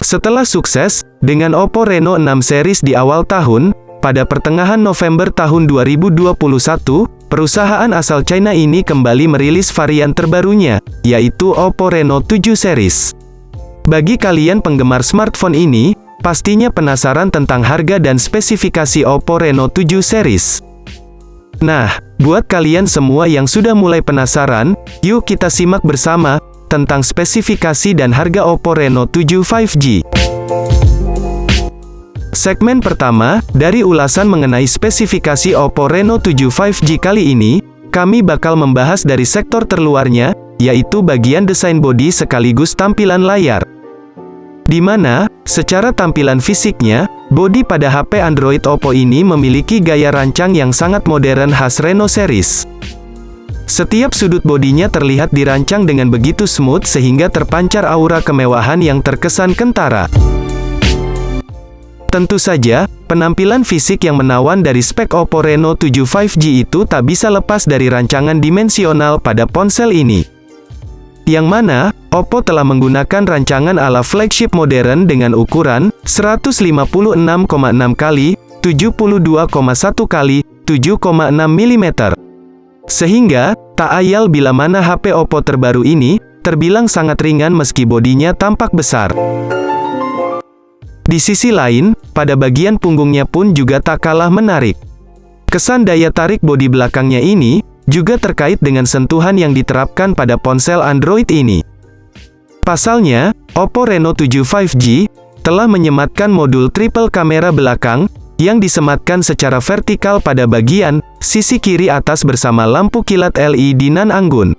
Setelah sukses dengan Oppo Reno 6 series di awal tahun, pada pertengahan November tahun 2021, perusahaan asal China ini kembali merilis varian terbarunya, yaitu Oppo Reno 7 series. Bagi kalian penggemar smartphone ini, pastinya penasaran tentang harga dan spesifikasi Oppo Reno 7 series. Nah, buat kalian semua yang sudah mulai penasaran, yuk kita simak bersama tentang spesifikasi dan harga Oppo Reno 7 5G. Segmen pertama, dari ulasan mengenai spesifikasi Oppo Reno 7 5G kali ini, kami bakal membahas dari sektor terluarnya, yaitu bagian desain bodi sekaligus tampilan layar. Di mana, secara tampilan fisiknya, bodi pada HP Android Oppo ini memiliki gaya rancang yang sangat modern khas Reno series. Setiap sudut bodinya terlihat dirancang dengan begitu smooth sehingga terpancar aura kemewahan yang terkesan kentara. Tentu saja, penampilan fisik yang menawan dari spek Oppo Reno 7 5G itu tak bisa lepas dari rancangan dimensional pada ponsel ini. Yang mana, Oppo telah menggunakan rancangan ala flagship modern dengan ukuran 156,6 x 72,1 x 7,6 mm. Sehingga, tak ayal bila mana HP Oppo terbaru ini, terbilang sangat ringan meski bodinya tampak besar. Di sisi lain, pada bagian punggungnya pun juga tak kalah menarik. Kesan daya tarik bodi belakangnya ini, juga terkait dengan sentuhan yang diterapkan pada ponsel Android ini. Pasalnya, Oppo Reno 7 5G, telah menyematkan modul triple kamera belakang, yang disematkan secara vertikal pada bagian sisi kiri atas bersama lampu kilat LED nan anggun.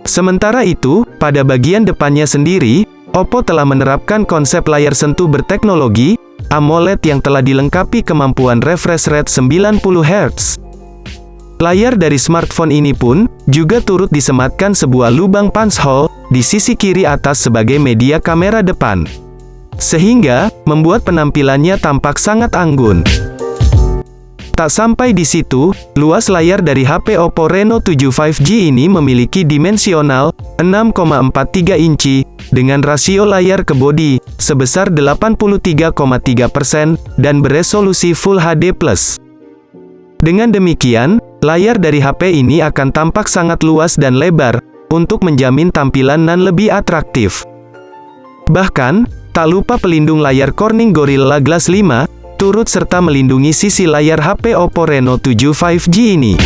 Sementara itu, pada bagian depannya sendiri, Oppo telah menerapkan konsep layar sentuh berteknologi AMOLED yang telah dilengkapi kemampuan refresh rate 90 Hz. Layar dari smartphone ini pun juga turut disematkan sebuah lubang punch hole di sisi kiri atas sebagai media kamera depan. Sehingga, membuat penampilannya tampak sangat anggun. Tak sampai di situ, luas layar dari HP Oppo Reno 7 5G ini memiliki dimensional 6,43 inci, dengan rasio layar ke bodi sebesar 83,3% dan beresolusi Full HD+. Dengan demikian, layar dari HP ini akan tampak sangat luas dan lebar, untuk menjamin tampilan nan lebih atraktif. Bahkan, tak lupa pelindung layar Corning Gorilla Glass 5, turut serta melindungi sisi layar HP Oppo Reno 7 5G ini.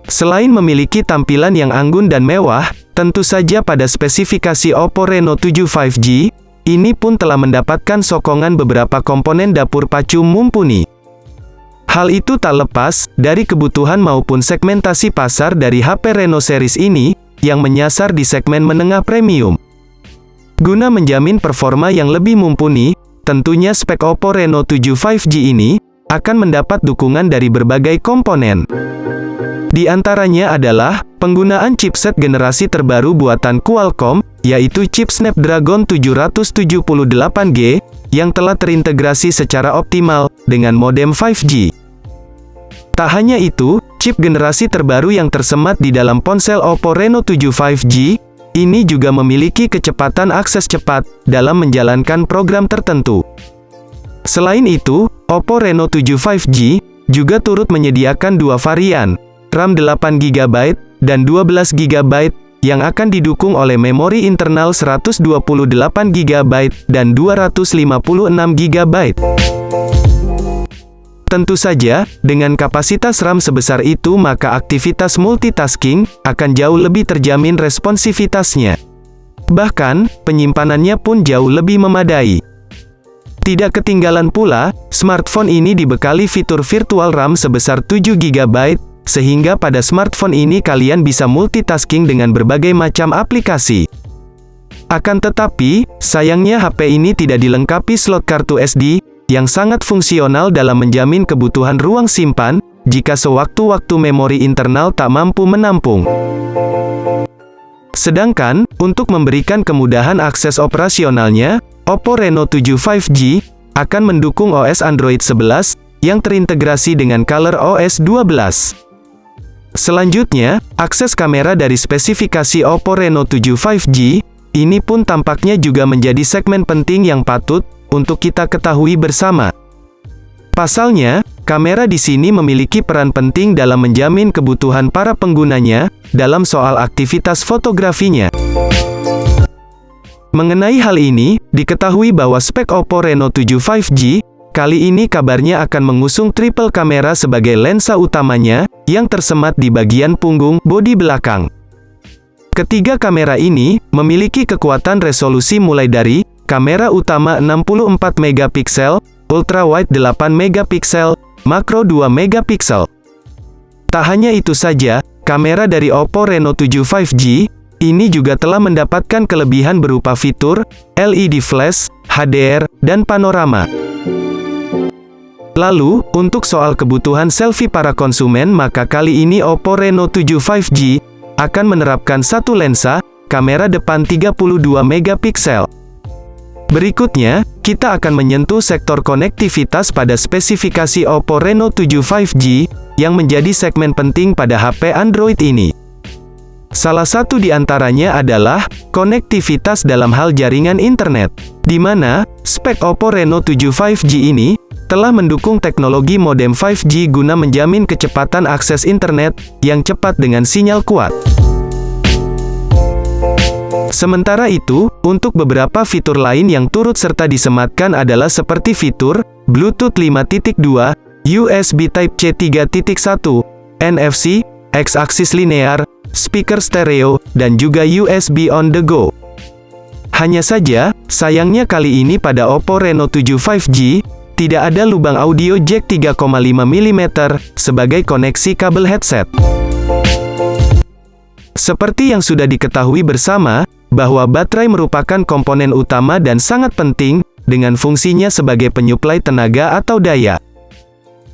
Selain memiliki tampilan yang anggun dan mewah, tentu saja pada spesifikasi Oppo Reno 7 5G, ini pun telah mendapatkan sokongan beberapa komponen dapur pacu mumpuni. Hal itu tak lepas dari kebutuhan maupun segmentasi pasar dari HP Reno series ini, yang menyasar di segmen menengah premium. Guna menjamin performa yang lebih mumpuni, tentunya spek Oppo Reno 7 5G ini akan mendapat dukungan dari berbagai komponen. Di antaranya adalah penggunaan chipset generasi terbaru buatan Qualcomm, yaitu chip Snapdragon 778G, yang telah terintegrasi secara optimal dengan modem 5G. Tak hanya itu, chip generasi terbaru yang tersemat di dalam ponsel Oppo Reno 7 5G, ini juga memiliki kecepatan akses cepat dalam menjalankan program tertentu. Selain itu, Oppo Reno 7 5G juga turut menyediakan dua varian, RAM 8GB dan 12GB, yang akan didukung oleh memori internal 128GB dan 256GB. Tentu saja, dengan kapasitas RAM sebesar itu maka aktivitas multitasking akan jauh lebih terjamin responsivitasnya. Bahkan, penyimpanannya pun jauh lebih memadai. Tidak ketinggalan pula, smartphone ini dibekali fitur virtual RAM sebesar 7GB, sehingga pada smartphone ini kalian bisa multitasking dengan berbagai macam aplikasi. Akan tetapi, sayangnya HP ini tidak dilengkapi slot kartu SD, yang sangat fungsional dalam menjamin kebutuhan ruang simpan, jika sewaktu-waktu memori internal tak mampu menampung. Sedangkan, untuk memberikan kemudahan akses operasionalnya, Oppo Reno 7 5G akan mendukung OS Android 11, yang terintegrasi dengan ColorOS 12. Selanjutnya, akses kamera dari spesifikasi Oppo Reno 7 5G, ini pun tampaknya juga menjadi segmen penting yang patut untuk kita ketahui bersama. Pasalnya, kamera di sini memiliki peran penting dalam menjamin kebutuhan para penggunanya dalam soal aktivitas fotografinya. Mengenai hal ini, diketahui bahwa spek Oppo Reno 7 5G kali ini kabarnya akan mengusung triple kamera sebagai lensa utamanya yang tersemat di bagian punggung bodi belakang. Ketiga kamera ini memiliki kekuatan resolusi mulai dari kamera utama 64 megapiksel, ultrawide 8 megapiksel, makro 2 megapiksel. Tak hanya itu saja, kamera dari Oppo Reno 7 5G ini juga telah mendapatkan kelebihan berupa fitur LED flash, HDR, dan panorama. Lalu, untuk soal kebutuhan selfie para konsumen, maka kali ini Oppo Reno 7 5G akan menerapkan satu lensa, kamera depan 32 megapiksel. Berikutnya, kita akan menyentuh sektor konektivitas pada spesifikasi Oppo Reno 7 5G, yang menjadi segmen penting pada HP Android ini. Salah satu di antaranya adalah konektivitas dalam hal jaringan internet, di mana spek Oppo Reno 7 5G ini telah mendukung teknologi modem 5G guna menjamin kecepatan akses internet yang cepat dengan sinyal kuat. Sementara itu, untuk beberapa fitur lain yang turut serta disematkan adalah seperti fitur Bluetooth 5.2, USB Type-C 3.1, NFC, X-axis linear, speaker stereo, dan juga USB on the go. Hanya saja, sayangnya kali ini pada Oppo Reno 7 5G, tidak ada lubang audio jack 3,5 mm sebagai koneksi kabel headset. Seperti yang sudah diketahui bersama, bahwa baterai merupakan komponen utama dan sangat penting, dengan fungsinya sebagai penyuplai tenaga atau daya.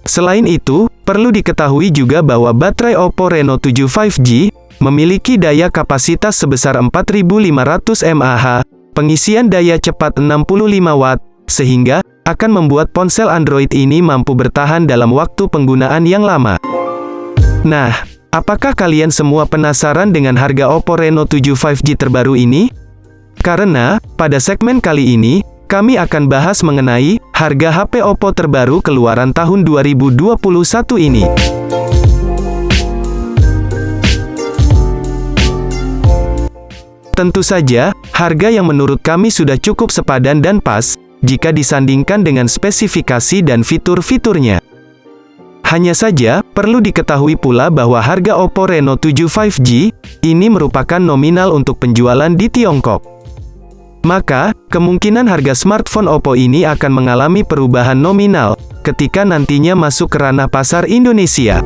Selain itu, perlu diketahui juga bahwa baterai Oppo Reno 7 5G memiliki daya kapasitas sebesar 4500 mAh, pengisian daya cepat 65 Watt, sehingga akan membuat ponsel Android ini mampu bertahan dalam waktu penggunaan yang lama. Nah, apakah kalian semua penasaran dengan harga Oppo Reno 7 5G terbaru ini? Karena, pada segmen kali ini, kami akan bahas mengenai harga HP Oppo terbaru keluaran tahun 2021 ini. Tentu saja, harga yang menurut kami sudah cukup sepadan dan pas, jika disandingkan dengan spesifikasi dan fitur-fiturnya. Hanya saja, perlu diketahui pula bahwa harga Oppo Reno 7 5G ini merupakan nominal untuk penjualan di Tiongkok. Maka, kemungkinan harga smartphone Oppo ini akan mengalami perubahan nominal ketika nantinya masuk ke ranah pasar Indonesia.